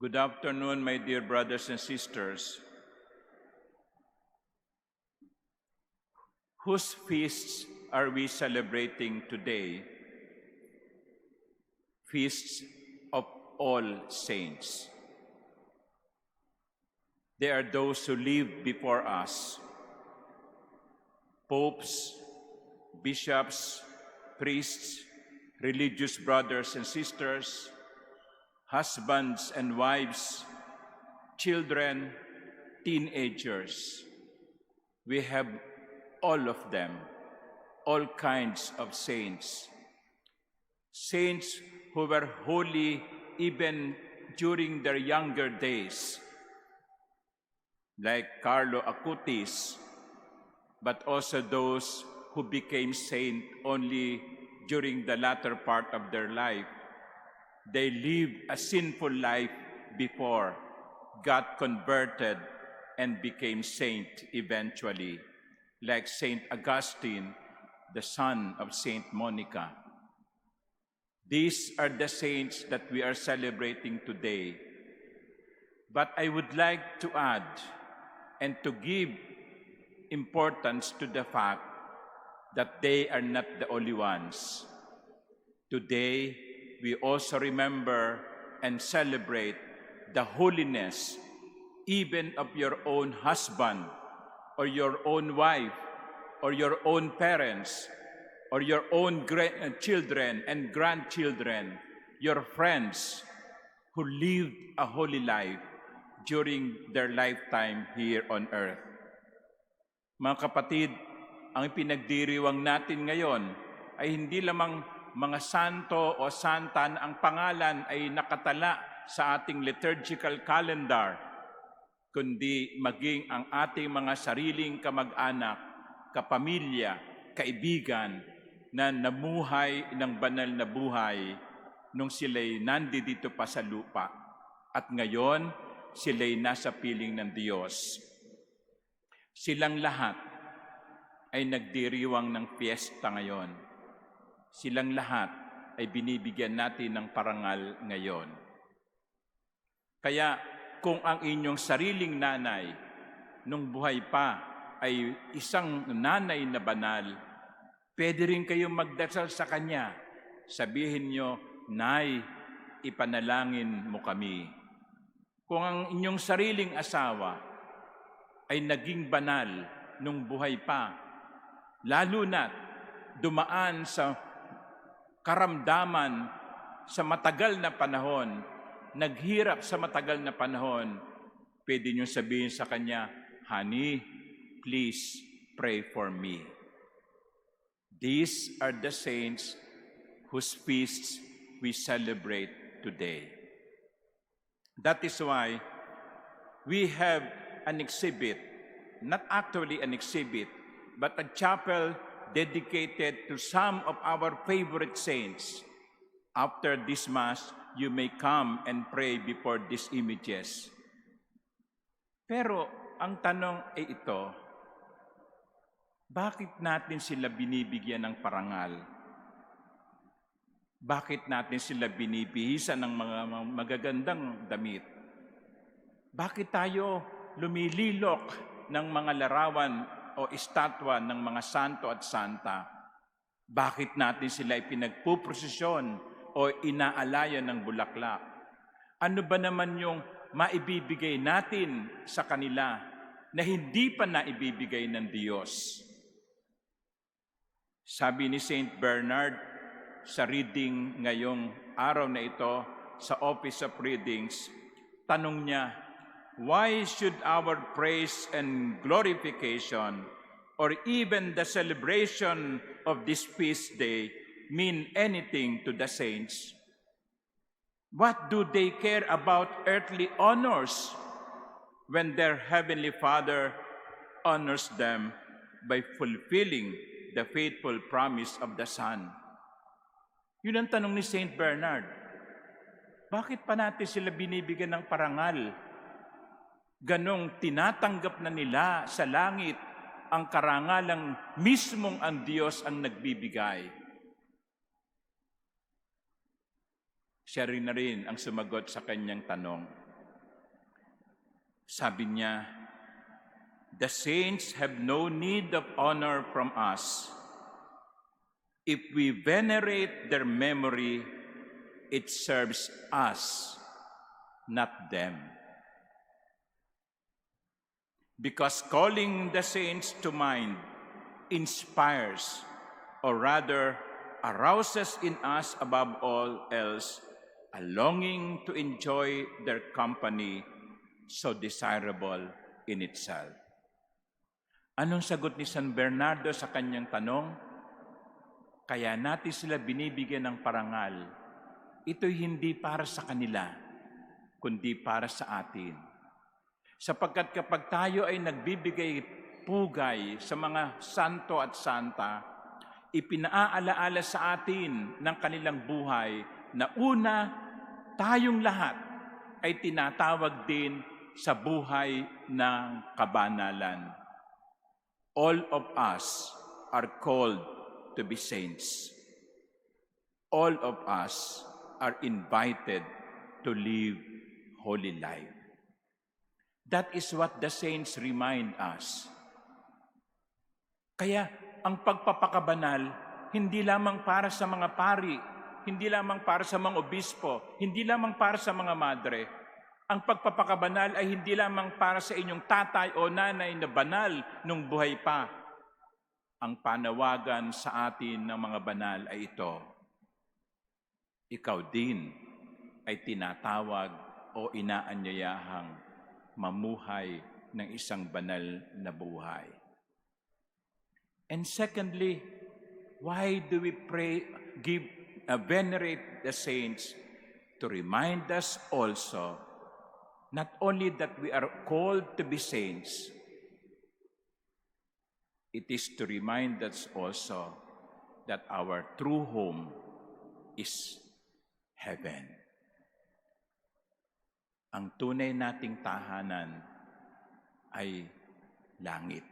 Good afternoon, my dear brothers and sisters. Whose feasts are we celebrating today? Feasts of all saints. They are those who lived before us. Popes, bishops, priests, religious brothers and sisters, husbands and wives, children, teenagers. We have all of them, all kinds of saints. Saints who were holy even during their younger days, like Carlo Acutis, but also those who became saint only during the latter part of their life. They lived a sinful life before, got converted, and became saint eventually, like Saint Augustine, the son of Saint Monica. These are the saints that we are celebrating today. But I would like to add and to give importance to the fact that they are not the only ones. Today, we also remember and celebrate the holiness even of your own husband or your own wife or your own parents or your own children and grandchildren, your friends who lived a holy life during their lifetime here on earth. Mga kapatid, ang pinagdiriwang natin ngayon ay hindi lamang mga santo o santa na ang pangalan ay nakatala sa ating liturgical calendar, kundi maging ang ating mga sariling kamag-anak, kapamilya, kaibigan na namuhay ng banal na buhay nung sila'y nandito pa sa lupa at ngayon sila'y nasa piling ng Diyos. Silang lahat ay nagdiriwang ng piyesta ngayon. Silang lahat ay binibigyan natin ng parangal ngayon. Kaya kung ang inyong sariling nanay nung buhay pa ay isang nanay na banal, pwede rin kayong magdasal sa kanya. Sabihin nyo, Nay, ipanalangin mo kami. Kung ang inyong sariling asawa ay naging banal nung buhay pa, lalo na dumaan sa karamdaman sa matagal na panahon, naghirap sa matagal na panahon, pwede nyo sabihin sa kanya, Honey, please pray for me. These are the saints whose feasts we celebrate today. That is why we have an exhibit, not actually an exhibit, but a chapel dedicated to some of our favorite saints. After this Mass, you may come and pray before these images. Pero ang tanong ay ito, bakit natin sila binibigyan ng parangal? Bakit natin sila binibihisan ng mga magagandang damit? Bakit tayo lumililok ng mga larawan o estatwa ng mga santo at santa? Bakit natin sila ipinagpuprosesyon o inaalayan ng bulaklak? Ano ba naman yung maibibigay natin sa kanila na hindi pa naibibigay ng Diyos? Sabi ni Saint Bernard sa reading ngayong araw na ito sa Office of Readings, tanong niya, why should our praise and glorification or even the celebration of this feast day mean anything to the saints? What do they care about earthly honors when their Heavenly Father honors them by fulfilling the faithful promise of the Son? Yun ang tanong ni Saint Bernard. Bakit pa natin sila binibigyan ng parangal? Ganong tinatanggap na nila sa langit ang karangalang mismong ang Diyos ang nagbibigay. Siya rin na rin ang sumagot sa kanyang tanong. Sabi niya, "The saints have no need of honor from us. If we venerate their memory, it serves us, not them. Because calling the saints to mind inspires, or rather arouses in us above all else, a longing to enjoy their company so desirable in itself." Anong sagot ni San Bernardo sa kanyang tanong? Kaya natin sila binibigyan ng parangal. Ito'y hindi para sa kanila, kundi para sa atin. Sapagkat kapag tayo ay nagbibigay pugay sa mga santo at santa, ipinaaalaala sa atin ng kanilang buhay na una, tayong lahat ay tinatawag din sa buhay ng kabanalan. All of us are called to be saints. All of us are invited to live holy life. That is what the saints remind us. Kaya ang pagpapakabanal, hindi lamang para sa mga pari, hindi lamang para sa mga obispo, hindi lamang para sa mga madre. Ang pagpapakabanal ay hindi lamang para sa inyong tatay o nanay na banal nung buhay pa. Ang panawagan sa atin ng mga banal ay ito. Ikaw din ay tinatawag o inaanyayahang mamuhay ng isang banal na buhay. And secondly, why do we venerate the saints? To remind us also, not only that we are called to be saints, it is to remind us also that our true home is heaven. Ang tunay nating tahanan ay langit.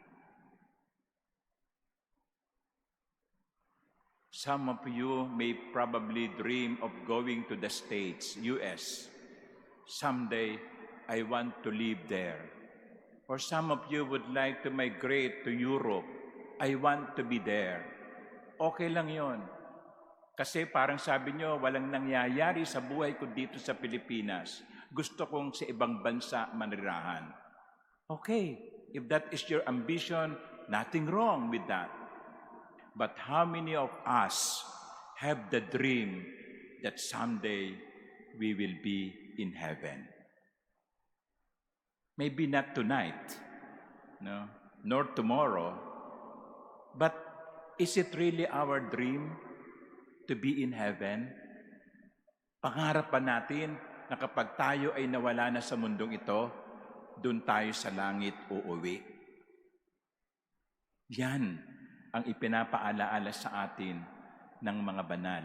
Some of you may probably dream of going to the States, US. Someday, I want to live there. Or some of you would like to migrate to Europe. I want to be there. Okay lang yon. Kasi parang sabi nyo, walang nangyayari sa buhay ko dito sa Pilipinas. Gusto kong sa ibang bansa manirahan. Okay, if that is your ambition, nothing wrong with that. But how many of us have the dream that someday we will be in heaven? Maybe not tonight, no, nor tomorrow, but is it really our dream to be in heaven? Pangarap pa natin na kapag tayo ay nawala na sa mundong ito, doon tayo sa langit uuwi. Yan ang ipinapaalaala sa atin ng mga banal.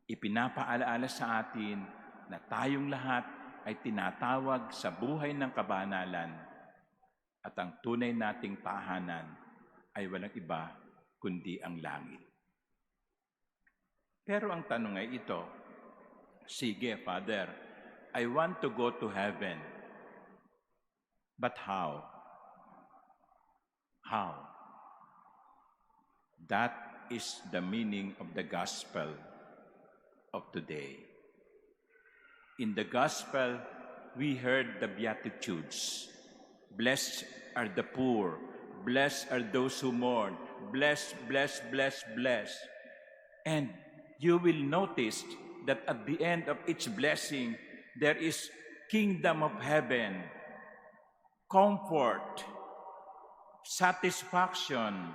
Ipinapaalaala sa atin na tayong lahat ay tinatawag sa buhay ng kabanalan at ang tunay nating tahanan ay walang iba kundi ang langit. Pero ang tanong ay ito, sige, Father, I want to go to heaven. But how? How? That is the meaning of the gospel of today. In the gospel, we heard the Beatitudes. Blessed are the poor. Blessed are those who mourn. Blessed, blessed, blessed, blessed. And you will notice that at the end of each blessing, there is kingdom of heaven, comfort, satisfaction,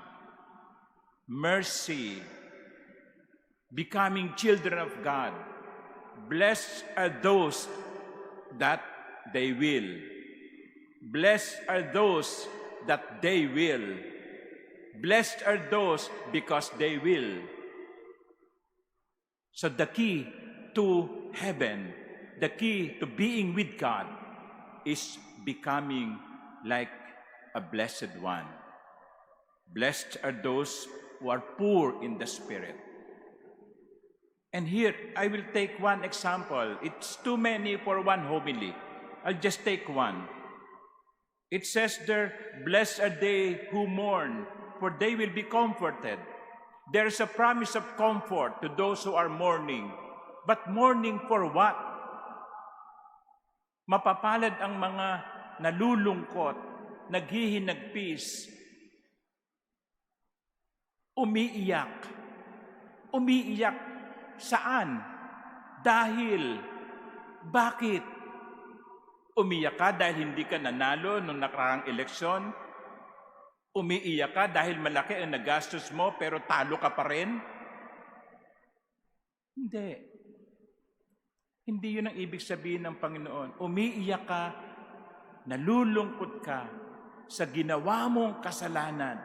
mercy, becoming children of God. Blessed are those that they will. Blessed are those that they will. Blessed are those because they will. So the key to heaven, the key to being with God is becoming like a blessed one. Blessed are those who are poor in the spirit. And here, I will take one example. It's too many for one homily. I'll just take one. It says there, "Blessed are they who mourn, for they will be comforted." There is a promise of comfort to those who are mourning. But mourning for what? Mapapalad ang mga nalulungkot, naghihinagpis, umiiyak. Umiiyak saan? Dahil, bakit? Umiiyak ka dahil hindi ka nanalo nung nakaraang eleksyon? Umiiyak ka dahil malaki ang nagastos mo pero talo ka pa rin? Hindi. Hindi yun ang ibig sabihin ng Panginoon. Umiiyak ka, nalulungkot ka sa ginawa mong kasalanan.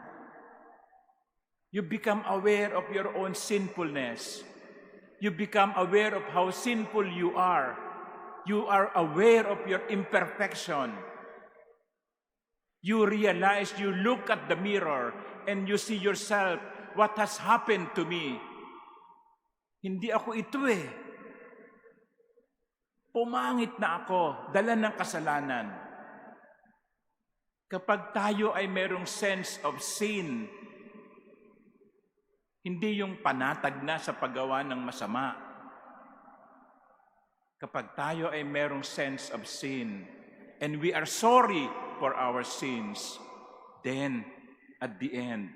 You become aware of your own sinfulness. You become aware of how sinful you are. You are aware of your imperfection. You realize, you look at the mirror and you see yourself, what has happened to me? Hindi ako ito eh. Pumangit na ako, dala ng kasalanan. Kapag tayo ay merong sense of sin, hindi yung panatag na sa paggawa ng masama. Kapag tayo ay merong sense of sin, and we are sorry for our sins, then at the end,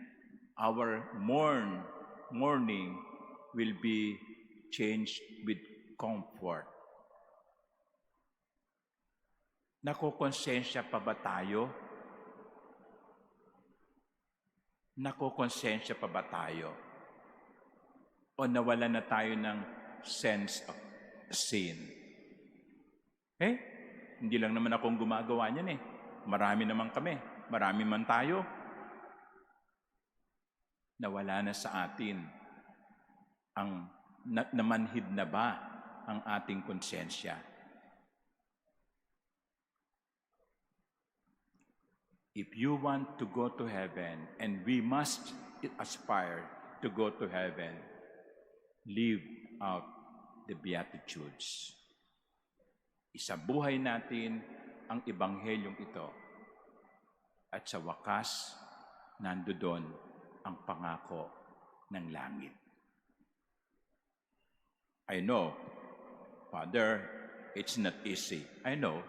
our mourning will be changed with comfort. Nakokonsensya pa ba tayo? Nakokonsensya pa ba tayo? O nawala na tayo ng sense of sin? Hindi lang naman akong gumagawa niyan eh. Marami naman kami. Marami man tayo. Nawala na sa atin ang namanhid na ba ang ating konsensya? If you want to go to heaven, and we must aspire to go to heaven, live out the Beatitudes. Isabuhay natin ang Ebanghelyong ito. At sa wakas, nandoon ang pangako ng langit. I know, Father, it's not easy. I know.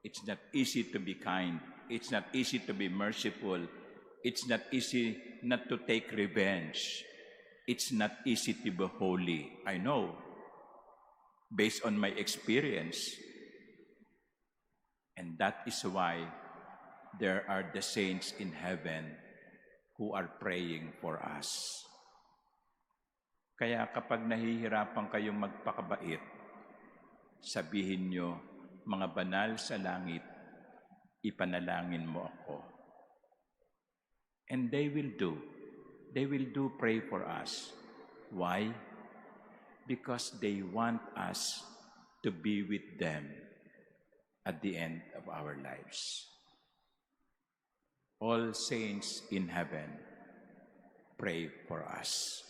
It's not easy to be kind. It's not easy to be merciful. It's not easy not to take revenge. It's not easy to be holy. I know, based on my experience. And that is why there are the saints in heaven who are praying for us. Kaya kapag nahihirapan kayong magpakabait, sabihin nyo, mga banal sa langit, ipanalangin mo ako. And they will do. They will do pray for us. Why? Because they want us to be with them at the end of our lives. All saints in heaven, pray for us.